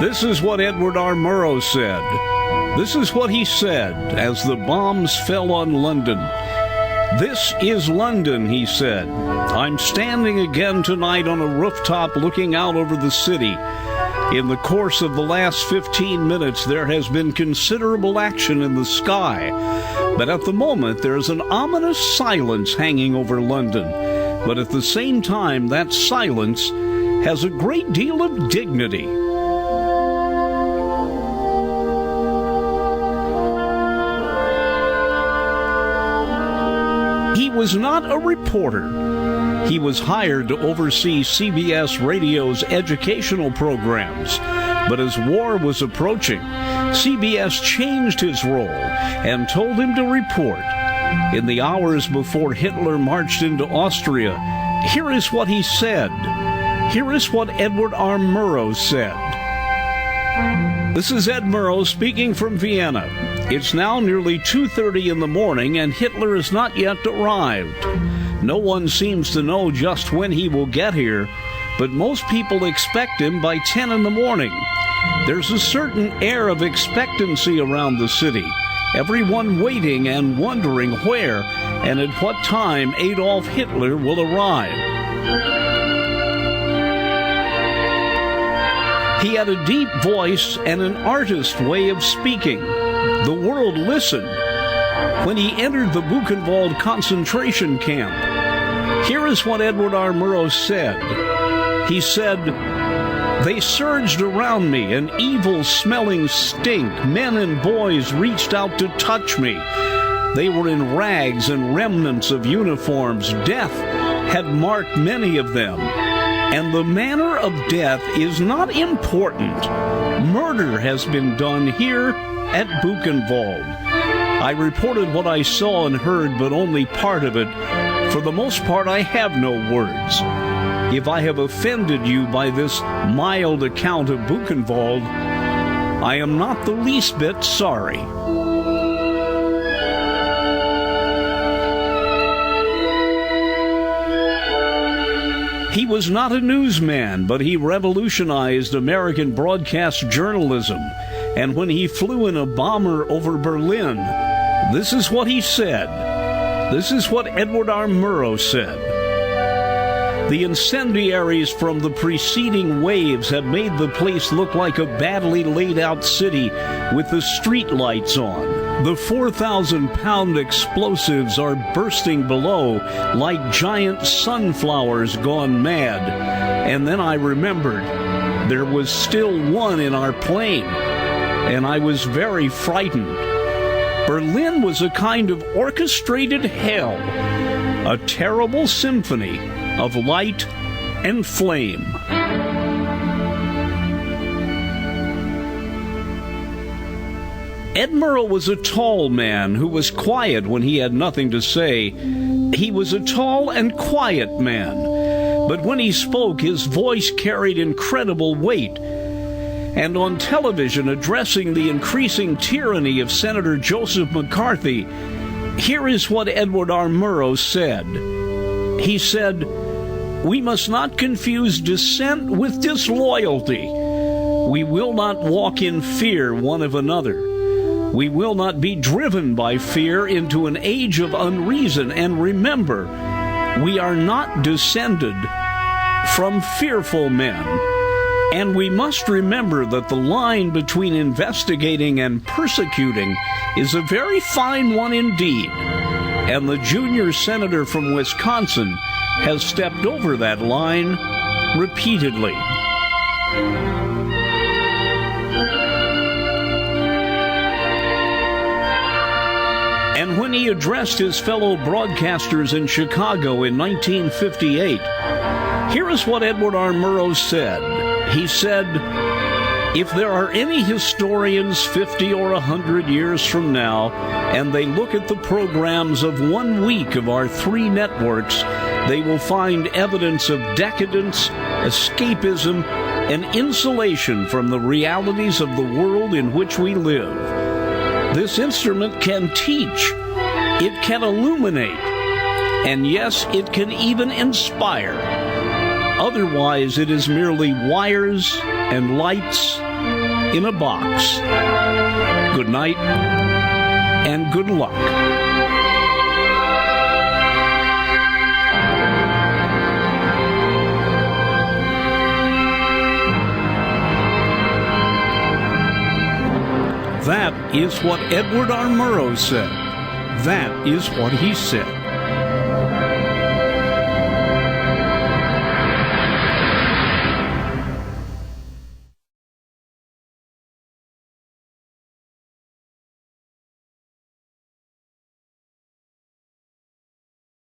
This is what Edward R. Murrow said. This is what he said as the bombs fell on London. This is London, he said. I'm standing again tonight on a rooftop looking out over the city. In the course of the last 15 minutes, there has been considerable action in the sky. But at the moment, there is an ominous silence hanging over London. But at the same time, that silence has a great deal of dignity. He was not a reporter. He was hired to oversee CBS Radio's educational programs. But as war was approaching, CBS changed his role and told him to report. In the hours before Hitler marched into Austria, here is what he said. Here is what Edward R. Murrow said. This is Ed Murrow speaking from Vienna. It's now nearly 2:30 in the morning, and Hitler has not yet arrived. No one seems to know just when he will get here, but most people expect him by 10 in the morning. There's a certain air of expectancy around the city, everyone waiting and wondering where and at what time Adolf Hitler will arrive. He had a deep voice and an artist way of speaking. The world listened when he entered the Buchenwald concentration camp. Here is what Edward R. Murrow said. He said, "They surged around me, an evil-smelling stink. Men and boys reached out to touch me. They were in rags and remnants of uniforms. Death had marked many of them. And the manner of death is not important. Murder has been done here at Buchenwald. I reported what I saw and heard, but only part of it. For the most part, I have no words. If I have offended you by this mild account of Buchenwald, I am not the least bit sorry." He was not a newsman, but he revolutionized American broadcast journalism. And when he flew in a bomber over Berlin, this is what he said. This is what Edward R. Murrow said. "The incendiaries from the preceding waves have made the place look like a badly laid-out city with the street lights on. The 4,000-pound explosives are bursting below like giant sunflowers gone mad. And then I remembered there was still one in our plane, and I was very frightened. Berlin was a kind of orchestrated hell, a terrible symphony of light and flame." Ed Murrow was a tall man who was quiet when he had nothing to say. He was a tall and quiet man, but when he spoke, his voice carried incredible weight. And on television, addressing the increasing tyranny of Senator Joseph McCarthy, here is what Edward R. Murrow said. He said, "We must not confuse dissent with disloyalty. We will not walk in fear one of another. We will not be driven by fear into an age of unreason. And remember, we are not descended from fearful men. And we must remember that the line between investigating and persecuting is a very fine one indeed. And the junior senator from Wisconsin has stepped over that line repeatedly." And when he addressed his fellow broadcasters in Chicago in 1958, here is what Edward R. Murrow said. He said, "If there are any historians 50 or 100 years from now, and they look at the programs of 1 week of our 3 networks, they will find evidence of decadence, escapism, and insulation from the realities of the world in which we live. This instrument can teach, it can illuminate, and yes, it can even inspire. Otherwise, it is merely wires and lights in a box. Good night and good luck. That is what Edward R. Murrow said. That is what he said.